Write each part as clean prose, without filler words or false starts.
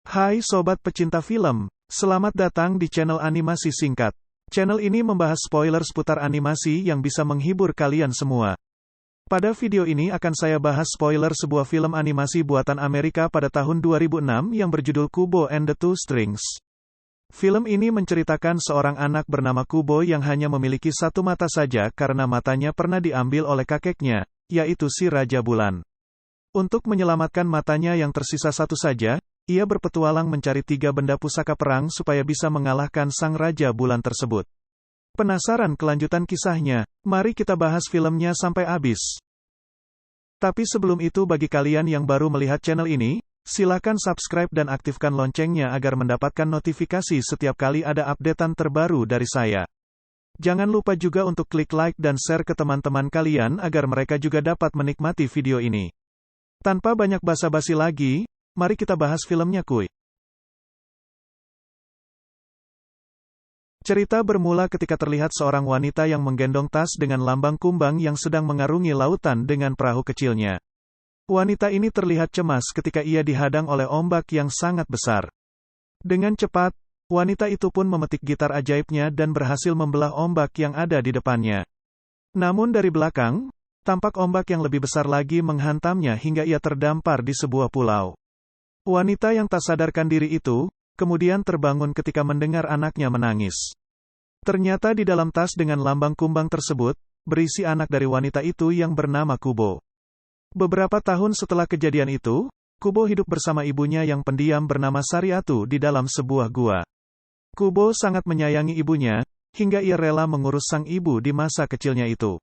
Hai sobat pecinta film, selamat datang di channel animasi singkat. Channel ini membahas spoiler seputar animasi yang bisa menghibur kalian semua. Pada video ini akan saya bahas spoiler sebuah film animasi buatan Amerika pada tahun 2006 yang berjudul Kubo and the Two Strings. Film ini menceritakan seorang anak bernama Kubo yang hanya memiliki satu mata saja karena matanya pernah diambil oleh kakeknya, yaitu si Raja Bulan. Untuk menyelamatkan matanya yang tersisa satu saja, ia berpetualang mencari 3 benda pusaka perang supaya bisa mengalahkan sang Raja Bulan tersebut. Penasaran kelanjutan kisahnya? Mari kita bahas filmnya sampai habis. Tapi sebelum itu bagi kalian yang baru melihat channel ini, silakan subscribe dan aktifkan loncengnya agar mendapatkan notifikasi setiap kali ada updatean terbaru dari saya. Jangan lupa juga untuk klik like dan share ke teman-teman kalian agar mereka juga dapat menikmati video ini. Tanpa banyak basa-basi lagi, mari kita bahas filmnya kuy. Cerita bermula ketika terlihat seorang wanita yang menggendong tas dengan lambang kumbang yang sedang mengarungi lautan dengan perahu kecilnya. Wanita ini terlihat cemas ketika ia dihadang oleh ombak yang sangat besar. Dengan cepat, wanita itu pun memetik gitar ajaibnya dan berhasil membelah ombak yang ada di depannya. Namun dari belakang, tampak ombak yang lebih besar lagi menghantamnya hingga ia terdampar di sebuah pulau. Wanita yang tak sadarkan diri itu, kemudian terbangun ketika mendengar anaknya menangis. Ternyata di dalam tas dengan lambang kumbang tersebut, berisi anak dari wanita itu yang bernama Kubo. Beberapa tahun setelah kejadian itu, Kubo hidup bersama ibunya yang pendiam bernama Sariatu di dalam sebuah gua. Kubo sangat menyayangi ibunya, hingga ia rela mengurus sang ibu di masa kecilnya itu.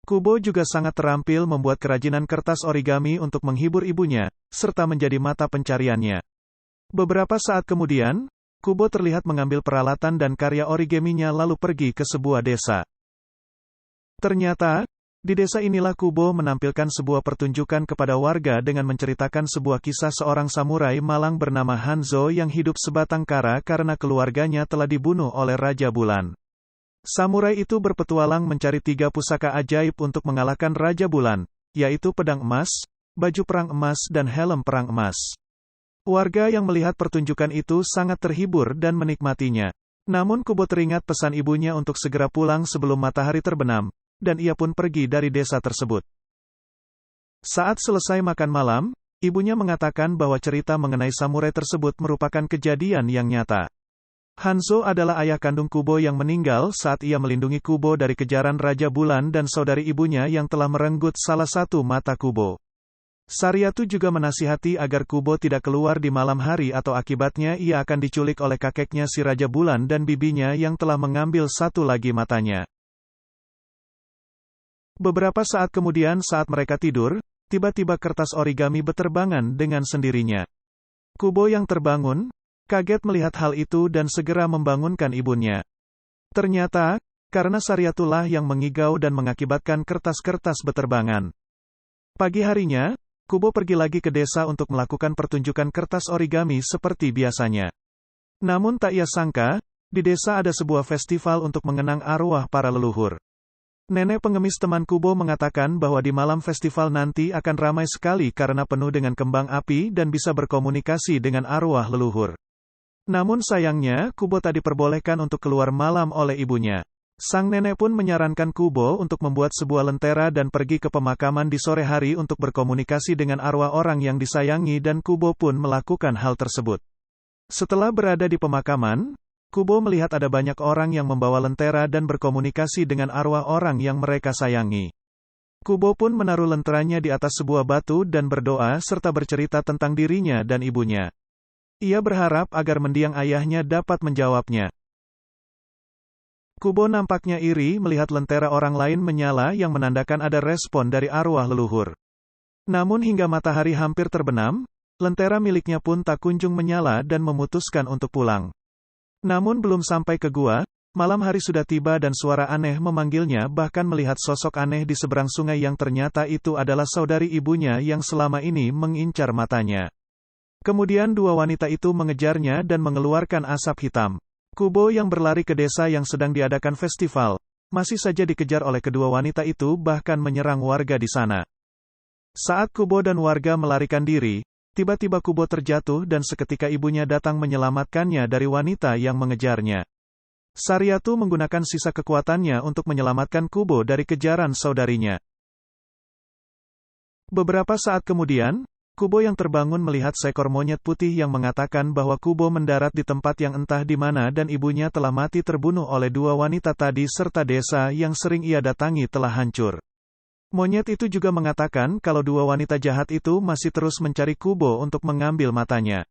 Kubo juga sangat terampil membuat kerajinan kertas origami untuk menghibur ibunya, serta menjadi mata pencariannya. Beberapa saat kemudian, Kubo terlihat mengambil peralatan dan karya origaminya lalu pergi ke sebuah desa. Ternyata, di desa inilah Kubo menampilkan sebuah pertunjukan kepada warga dengan menceritakan sebuah kisah seorang samurai malang bernama Hanzo yang hidup sebatang kara karena keluarganya telah dibunuh oleh Raja Bulan. Samurai itu berpetualang mencari 3 pusaka ajaib untuk mengalahkan Raja Bulan, yaitu pedang emas, baju perang emas dan helm perang emas. Warga yang melihat pertunjukan itu sangat terhibur dan menikmatinya. Namun Kubo teringat pesan ibunya untuk segera pulang sebelum matahari terbenam, dan ia pun pergi dari desa tersebut. Saat selesai makan malam, ibunya mengatakan bahwa cerita mengenai samurai tersebut merupakan kejadian yang nyata. Hanzo adalah ayah kandung Kubo yang meninggal saat ia melindungi Kubo dari kejaran Raja Bulan dan saudari ibunya yang telah merenggut salah satu mata Kubo. Sariatu juga menasihati agar Kubo tidak keluar di malam hari atau akibatnya ia akan diculik oleh kakeknya si Raja Bulan dan bibinya yang telah mengambil satu lagi matanya. Beberapa saat kemudian saat mereka tidur, tiba-tiba kertas origami beterbangan dengan sendirinya. Kubo yang terbangun, kaget melihat hal itu dan segera membangunkan ibunya. Ternyata, karena Sariatulah yang mengigau dan mengakibatkan kertas-kertas beterbangan. Pagi harinya, Kubo pergi lagi ke desa untuk melakukan pertunjukan kertas origami seperti biasanya. Namun tak ia sangka, di desa ada sebuah festival untuk mengenang arwah para leluhur. Nenek pengemis teman Kubo mengatakan bahwa di malam festival nanti akan ramai sekali karena penuh dengan kembang api dan bisa berkomunikasi dengan arwah leluhur. Namun sayangnya, Kubo tak diperbolehkan untuk keluar malam oleh ibunya. Sang nenek pun menyarankan Kubo untuk membuat sebuah lentera dan pergi ke pemakaman di sore hari untuk berkomunikasi dengan arwah orang yang disayangi dan Kubo pun melakukan hal tersebut. Setelah berada di pemakaman, Kubo melihat ada banyak orang yang membawa lentera dan berkomunikasi dengan arwah orang yang mereka sayangi. Kubo pun menaruh lenteranya di atas sebuah batu dan berdoa serta bercerita tentang dirinya dan ibunya. Ia berharap agar mendiang ayahnya dapat menjawabnya. Kubo nampaknya iri melihat lentera orang lain menyala yang menandakan ada respon dari arwah leluhur. Namun hingga matahari hampir terbenam, lentera miliknya pun tak kunjung menyala dan memutuskan untuk pulang. Namun belum sampai ke gua, malam hari sudah tiba dan suara aneh memanggilnya bahkan melihat sosok aneh di seberang sungai yang ternyata itu adalah saudari ibunya yang selama ini mengincar matanya. Kemudian 2 wanita itu mengejarnya dan mengeluarkan asap hitam. Kubo yang berlari ke desa yang sedang diadakan festival, masih saja dikejar oleh kedua wanita itu bahkan menyerang warga di sana. Saat Kubo dan warga melarikan diri, tiba-tiba Kubo terjatuh dan seketika ibunya datang menyelamatkannya dari wanita yang mengejarnya. Sariatu menggunakan sisa kekuatannya untuk menyelamatkan Kubo dari kejaran saudarinya. Beberapa saat kemudian, Kubo yang terbangun melihat seekor monyet putih yang mengatakan bahwa Kubo mendarat di tempat yang entah di mana dan ibunya telah mati terbunuh oleh dua wanita tadi serta desa yang sering ia datangi telah hancur. Monyet itu juga mengatakan kalau dua wanita jahat itu masih terus mencari Kubo untuk mengambil matanya.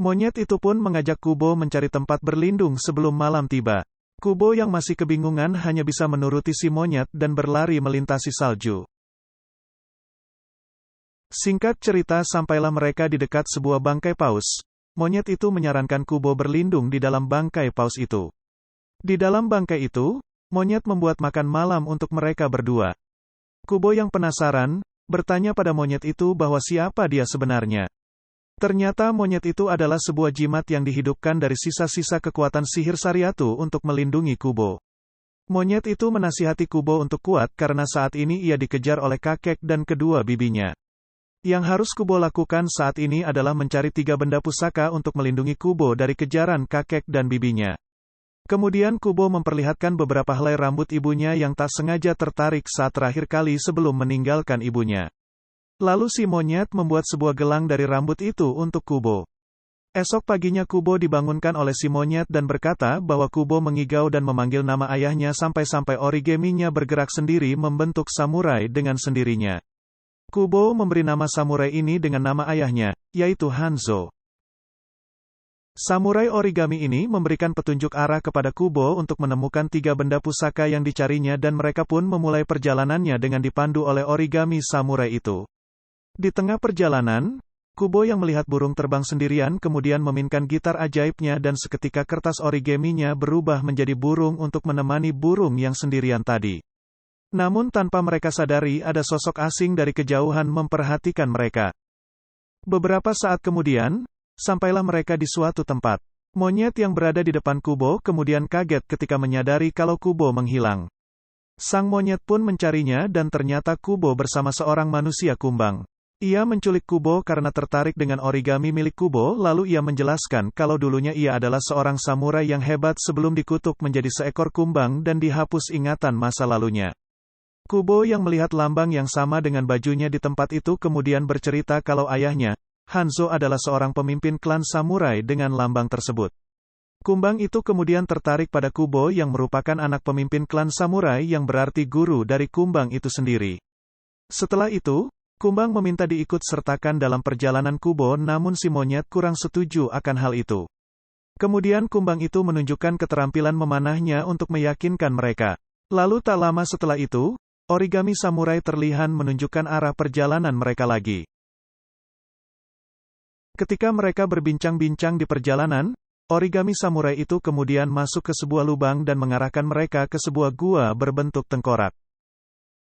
Monyet itu pun mengajak Kubo mencari tempat berlindung sebelum malam tiba. Kubo yang masih kebingungan hanya bisa menuruti si monyet dan berlari melintasi salju. Singkat cerita sampailah mereka di dekat sebuah bangkai paus. Monyet itu menyarankan Kubo berlindung di dalam bangkai paus itu. Di dalam bangkai itu, monyet membuat makan malam untuk mereka berdua. Kubo yang penasaran, bertanya pada monyet itu bahwa siapa dia sebenarnya. Ternyata monyet itu adalah sebuah jimat yang dihidupkan dari sisa-sisa kekuatan sihir Sariatu untuk melindungi Kubo. Monyet itu menasihati Kubo untuk kuat karena saat ini ia dikejar oleh kakek dan kedua bibinya. Yang harus Kubo lakukan saat ini adalah mencari 3 benda pusaka untuk melindungi Kubo dari kejaran kakek dan bibinya. Kemudian Kubo memperlihatkan beberapa helai rambut ibunya yang tak sengaja tertarik saat terakhir kali sebelum meninggalkan ibunya. Lalu si monyet membuat sebuah gelang dari rambut itu untuk Kubo. Esok paginya Kubo dibangunkan oleh si monyet dan berkata bahwa Kubo mengigau dan memanggil nama ayahnya sampai-sampai origaminya bergerak sendiri membentuk samurai dengan sendirinya. Kubo memberi nama samurai ini dengan nama ayahnya, yaitu Hanzo. Samurai origami ini memberikan petunjuk arah kepada Kubo untuk menemukan 3 benda pusaka yang dicarinya dan mereka pun memulai perjalanannya dengan dipandu oleh origami samurai itu. Di tengah perjalanan, Kubo yang melihat burung terbang sendirian kemudian memainkan gitar ajaibnya dan seketika kertas origaminya berubah menjadi burung untuk menemani burung yang sendirian tadi. Namun tanpa mereka sadari ada sosok asing dari kejauhan memperhatikan mereka. Beberapa saat kemudian, sampailah mereka di suatu tempat. Monyet yang berada di depan Kubo kemudian kaget ketika menyadari kalau Kubo menghilang. Sang monyet pun mencarinya dan ternyata Kubo bersama seorang manusia kumbang. Ia menculik Kubo karena tertarik dengan origami milik Kubo lalu ia menjelaskan kalau dulunya ia adalah seorang samurai yang hebat sebelum dikutuk menjadi seekor kumbang dan dihapus ingatan masa lalunya. Kubo yang melihat lambang yang sama dengan bajunya di tempat itu kemudian bercerita kalau ayahnya, Hanzo adalah seorang pemimpin klan samurai dengan lambang tersebut. Kumbang itu kemudian tertarik pada Kubo yang merupakan anak pemimpin klan samurai yang berarti guru dari kumbang itu sendiri. Setelah itu, kumbang meminta diikut sertakan dalam perjalanan Kubo namun si monyet kurang setuju akan hal itu. Kemudian kumbang itu menunjukkan keterampilan memanahnya untuk meyakinkan mereka. Lalu tak lama setelah itu, origami samurai terlihat menunjukkan arah perjalanan mereka lagi. Ketika mereka berbincang-bincang di perjalanan, origami samurai itu kemudian masuk ke sebuah lubang dan mengarahkan mereka ke sebuah gua berbentuk tengkorak.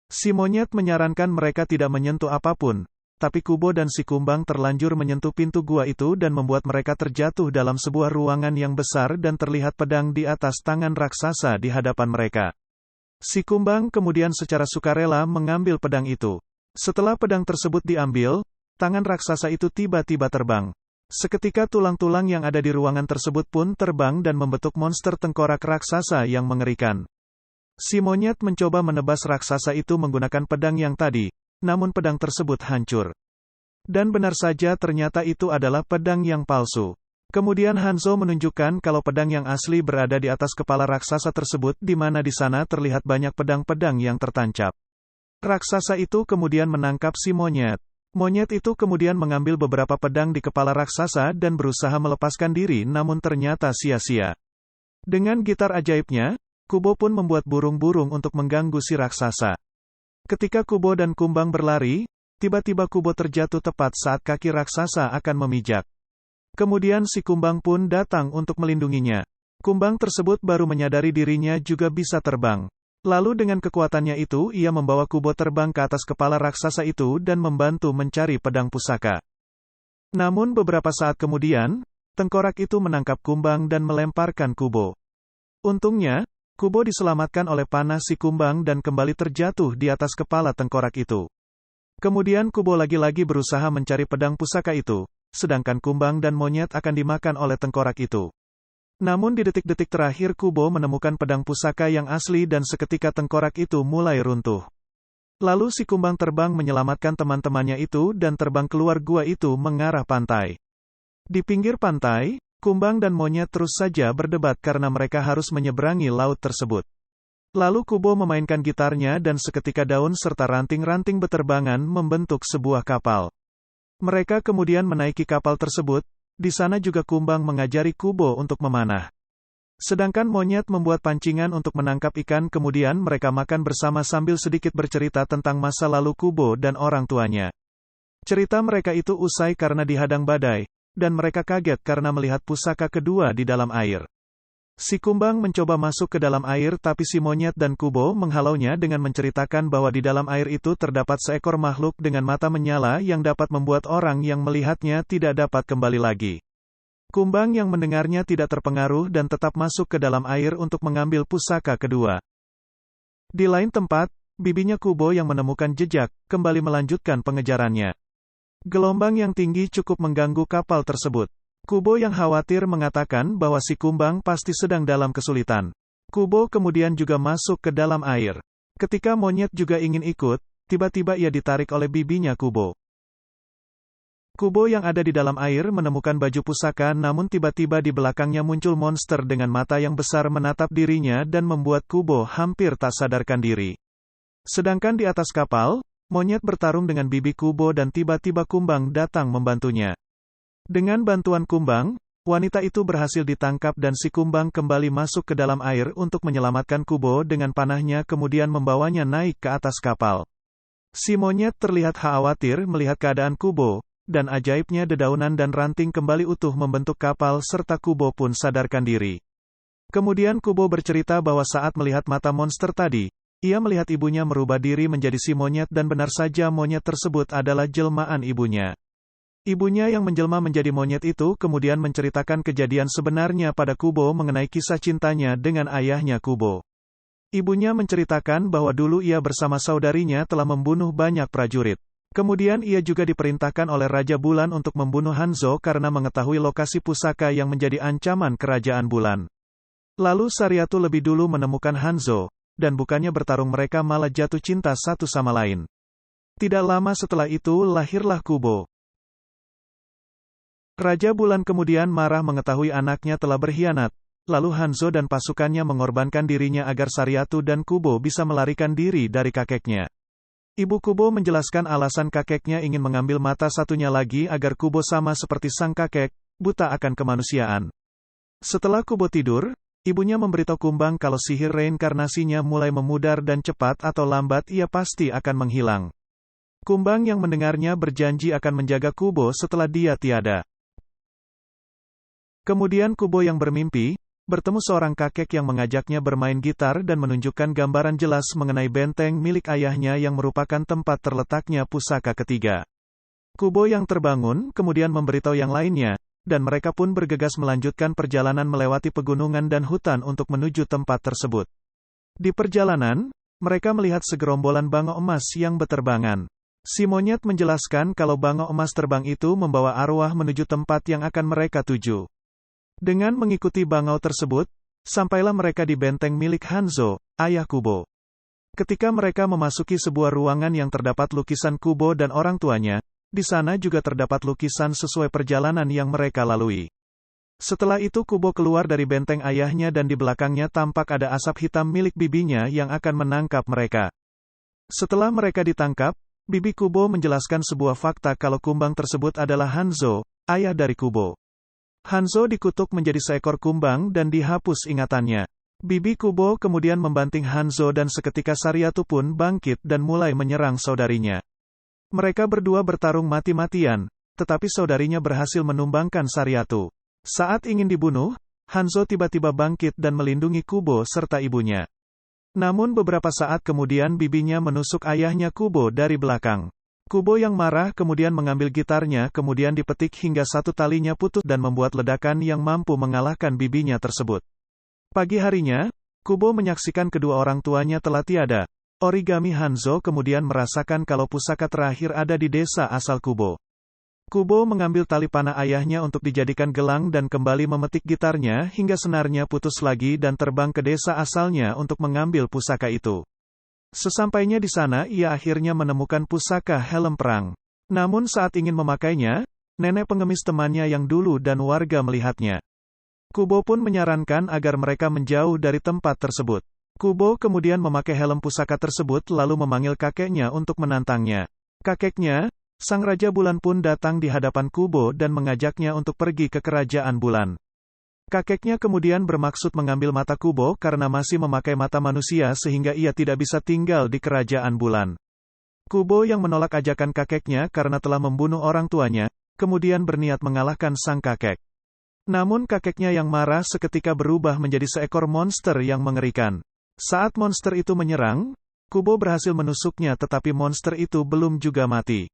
Si monyet menyarankan mereka tidak menyentuh apapun, tapi Kubo dan si kumbang terlanjur menyentuh pintu gua itu dan membuat mereka terjatuh dalam sebuah ruangan yang besar dan terlihat pedang di atas tangan raksasa di hadapan mereka. Si kumbang kemudian secara sukarela mengambil pedang itu. Setelah pedang tersebut diambil, tangan raksasa itu tiba-tiba terbang. Seketika tulang-tulang yang ada di ruangan tersebut pun terbang dan membentuk monster tengkorak raksasa yang mengerikan. Si monyet mencoba menebas raksasa itu menggunakan pedang yang tadi, namun pedang tersebut hancur. Dan benar saja ternyata itu adalah pedang yang palsu. Kemudian Hanzo menunjukkan kalau pedang yang asli berada di atas kepala raksasa tersebut di mana di sana terlihat banyak pedang-pedang yang tertancap. Raksasa itu kemudian menangkap si monyet. Monyet itu kemudian mengambil beberapa pedang di kepala raksasa dan berusaha melepaskan diri namun ternyata sia-sia. Dengan gitar ajaibnya, Kubo pun membuat burung-burung untuk mengganggu si raksasa. Ketika Kubo dan kumbang berlari, tiba-tiba Kubo terjatuh tepat saat kaki raksasa akan memijak. Kemudian si kumbang pun datang untuk melindunginya. Kumbang tersebut baru menyadari dirinya juga bisa terbang. Lalu dengan kekuatannya itu ia membawa Kubo terbang ke atas kepala raksasa itu dan membantu mencari pedang pusaka. Namun beberapa saat kemudian, tengkorak itu menangkap kumbang dan melemparkan Kubo. Untungnya, Kubo diselamatkan oleh panah si kumbang dan kembali terjatuh di atas kepala tengkorak itu. Kemudian Kubo lagi-lagi berusaha mencari pedang pusaka itu, sedangkan Kumbang dan monyet akan dimakan oleh tengkorak itu. Namun di detik-detik terakhir Kubo menemukan pedang pusaka yang asli dan seketika tengkorak itu mulai runtuh. Lalu si Kumbang terbang menyelamatkan teman-temannya itu dan terbang keluar gua itu mengarah pantai. Di pinggir pantai, Kumbang dan monyet terus saja berdebat karena mereka harus menyeberangi laut tersebut. Lalu Kubo memainkan gitarnya dan seketika daun serta ranting-ranting beterbangan membentuk sebuah kapal. Mereka kemudian menaiki kapal tersebut, di sana juga Kumbang mengajari Kubo untuk memanah. Sedangkan monyet membuat pancingan untuk menangkap ikan kemudian mereka makan bersama sambil sedikit bercerita tentang masa lalu Kubo dan orang tuanya. Cerita mereka itu usai karena dihadang badai, dan mereka kaget karena melihat pusaka kedua di dalam air. Si Kumbang mencoba masuk ke dalam air tapi si monyet dan Kubo menghalaunya dengan menceritakan bahwa di dalam air itu terdapat seekor makhluk dengan mata menyala yang dapat membuat orang yang melihatnya tidak dapat kembali lagi. Kumbang yang mendengarnya tidak terpengaruh dan tetap masuk ke dalam air untuk mengambil pusaka kedua. Di lain tempat, bibinya Kubo yang menemukan jejak, kembali melanjutkan pengejarannya. Gelombang yang tinggi cukup mengganggu kapal tersebut. Kubo yang khawatir mengatakan bahwa si Kumbang pasti sedang dalam kesulitan. Kubo kemudian juga masuk ke dalam air. Ketika monyet juga ingin ikut, tiba-tiba ia ditarik oleh bibinya Kubo. Kubo yang ada di dalam air menemukan baju pusaka namun tiba-tiba di belakangnya muncul monster dengan mata yang besar menatap dirinya dan membuat Kubo hampir tak sadarkan diri. Sedangkan di atas kapal, monyet bertarung dengan bibi Kubo dan tiba-tiba Kumbang datang membantunya. Dengan bantuan Kumbang, wanita itu berhasil ditangkap dan si Kumbang kembali masuk ke dalam air untuk menyelamatkan Kubo dengan panahnya kemudian membawanya naik ke atas kapal. Si monyet terlihat khawatir melihat keadaan Kubo, dan ajaibnya dedaunan dan ranting kembali utuh membentuk kapal serta Kubo pun sadarkan diri. Kemudian Kubo bercerita bahwa saat melihat mata monster tadi, ia melihat ibunya merubah diri menjadi si monyet dan benar saja monyet tersebut adalah jelmaan ibunya. Ibunya yang menjelma menjadi monyet itu kemudian menceritakan kejadian sebenarnya pada Kubo mengenai kisah cintanya dengan ayahnya Kubo. Ibunya menceritakan bahwa dulu ia bersama saudarinya telah membunuh banyak prajurit. Kemudian ia juga diperintahkan oleh Raja Bulan untuk membunuh Hanzo karena mengetahui lokasi pusaka yang menjadi ancaman kerajaan Bulan. Lalu Sariatu lebih dulu menemukan Hanzo, dan bukannya bertarung mereka malah jatuh cinta satu sama lain. Tidak lama setelah itu lahirlah Kubo. Raja Bulan kemudian marah mengetahui anaknya telah berkhianat, lalu Hanzo dan pasukannya mengorbankan dirinya agar Sariatu dan Kubo bisa melarikan diri dari kakeknya. Ibu Kubo menjelaskan alasan kakeknya ingin mengambil mata satunya lagi agar Kubo sama seperti sang kakek, buta akan kemanusiaan. Setelah Kubo tidur, ibunya memberitahu Kumbang kalau sihir reinkarnasinya mulai memudar dan cepat atau lambat ia pasti akan menghilang. Kumbang yang mendengarnya berjanji akan menjaga Kubo setelah dia tiada. Kemudian Kubo yang bermimpi, bertemu seorang kakek yang mengajaknya bermain gitar dan menunjukkan gambaran jelas mengenai benteng milik ayahnya yang merupakan tempat terletaknya pusaka ketiga. Kubo yang terbangun kemudian memberitahu yang lainnya, dan mereka pun bergegas melanjutkan perjalanan melewati pegunungan dan hutan untuk menuju tempat tersebut. Di perjalanan, mereka melihat segerombolan bangau emas yang beterbangan. Si monyet menjelaskan kalau bangau emas terbang itu membawa arwah menuju tempat yang akan mereka tuju. Dengan mengikuti bangau tersebut, sampailah mereka di benteng milik Hanzo, ayah Kubo. Ketika mereka memasuki sebuah ruangan yang terdapat lukisan Kubo dan orang tuanya, di sana juga terdapat lukisan sesuai perjalanan yang mereka lalui. Setelah itu Kubo keluar dari benteng ayahnya dan di belakangnya tampak ada asap hitam milik bibinya yang akan menangkap mereka. Setelah mereka ditangkap, bibi Kubo menjelaskan sebuah fakta kalau kumbang tersebut adalah Hanzo, ayah dari Kubo. Hanzo dikutuk menjadi seekor kumbang dan dihapus ingatannya. Bibi Kubo kemudian membanting Hanzo dan seketika Sariatu pun bangkit dan mulai menyerang saudarinya. Mereka berdua bertarung mati-matian, tetapi saudarinya berhasil menumbangkan Sariatu. Saat ingin dibunuh, Hanzo tiba-tiba bangkit dan melindungi Kubo serta ibunya. Namun beberapa saat kemudian bibinya menusuk ayahnya Kubo dari belakang. Kubo yang marah kemudian mengambil gitarnya kemudian dipetik hingga satu talinya putus dan membuat ledakan yang mampu mengalahkan bibinya tersebut. Pagi harinya, Kubo menyaksikan kedua orang tuanya telah tiada. Origami Hanzo kemudian merasakan kalau pusaka terakhir ada di desa asal Kubo. Kubo mengambil tali panah ayahnya untuk dijadikan gelang dan kembali memetik gitarnya hingga senarnya putus lagi dan terbang ke desa asalnya untuk mengambil pusaka itu. Sesampainya di sana ia akhirnya menemukan pusaka helm perang. Namun saat ingin memakainya, nenek pengemis temannya yang dulu dan warga melihatnya. Kubo pun menyarankan agar mereka menjauh dari tempat tersebut. Kubo kemudian memakai helm pusaka tersebut lalu memanggil kakeknya untuk menantangnya. Kakeknya, Sang Raja Bulan pun datang di hadapan Kubo dan mengajaknya untuk pergi ke Kerajaan Bulan. Kakeknya kemudian bermaksud mengambil mata Kubo karena masih memakai mata manusia sehingga ia tidak bisa tinggal di Kerajaan Bulan. Kubo yang menolak ajakan kakeknya karena telah membunuh orang tuanya, kemudian berniat mengalahkan sang kakek. Namun kakeknya yang marah seketika berubah menjadi seekor monster yang mengerikan. Saat monster itu menyerang, Kubo berhasil menusuknya tetapi monster itu belum juga mati.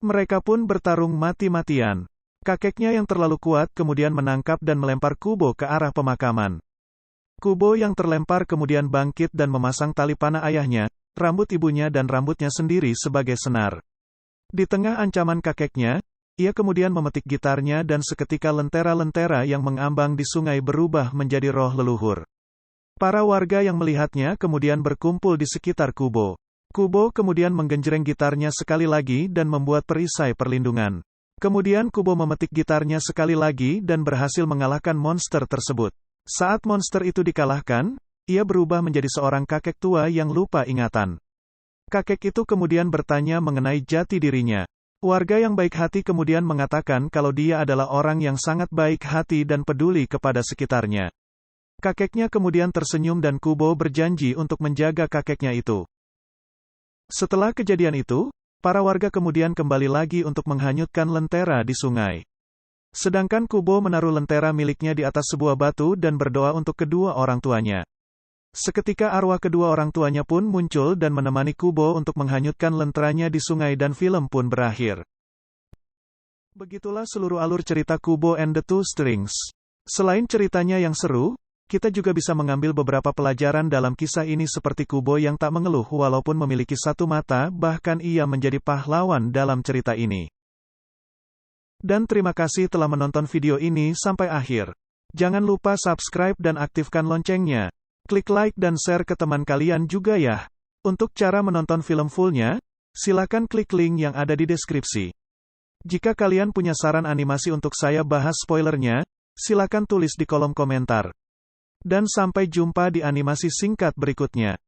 Mereka pun bertarung mati-matian. Kakeknya yang terlalu kuat kemudian menangkap dan melempar Kubo ke arah pemakaman. Kubo yang terlempar kemudian bangkit dan memasang tali panah ayahnya, rambut ibunya dan rambutnya sendiri sebagai senar. Di tengah ancaman kakeknya, ia kemudian memetik gitarnya dan seketika lentera-lentera yang mengambang di sungai berubah menjadi roh leluhur. Para warga yang melihatnya kemudian berkumpul di sekitar Kubo. Kubo kemudian menggenjreng gitarnya sekali lagi dan membuat perisai perlindungan. Kemudian Kubo memetik gitarnya sekali lagi dan berhasil mengalahkan monster tersebut. Saat monster itu dikalahkan, ia berubah menjadi seorang kakek tua yang lupa ingatan. Kakek itu kemudian bertanya mengenai jati dirinya. Warga yang baik hati kemudian mengatakan kalau dia adalah orang yang sangat baik hati dan peduli kepada sekitarnya. Kakeknya kemudian tersenyum dan Kubo berjanji untuk menjaga kakeknya itu. Setelah kejadian itu, para warga kemudian kembali lagi untuk menghanyutkan lentera di sungai. Sedangkan Kubo menaruh lentera miliknya di atas sebuah batu dan berdoa untuk kedua orang tuanya. Seketika arwah kedua orang tuanya pun muncul dan menemani Kubo untuk menghanyutkan lenteranya di sungai dan film pun berakhir. Begitulah seluruh alur cerita Kubo and the Two Strings. Selain ceritanya yang seru, kita juga bisa mengambil beberapa pelajaran dalam kisah ini seperti Kubo yang tak mengeluh walaupun memiliki satu mata, bahkan ia menjadi pahlawan dalam cerita ini. Dan terima kasih telah menonton video ini sampai akhir. Jangan lupa subscribe dan aktifkan loncengnya. Klik like dan share ke teman kalian juga ya. Untuk cara menonton film fullnya, silakan klik link yang ada di deskripsi. Jika kalian punya saran animasi untuk saya bahas spoilernya, silakan tulis di kolom komentar. Dan sampai jumpa di animasi singkat berikutnya.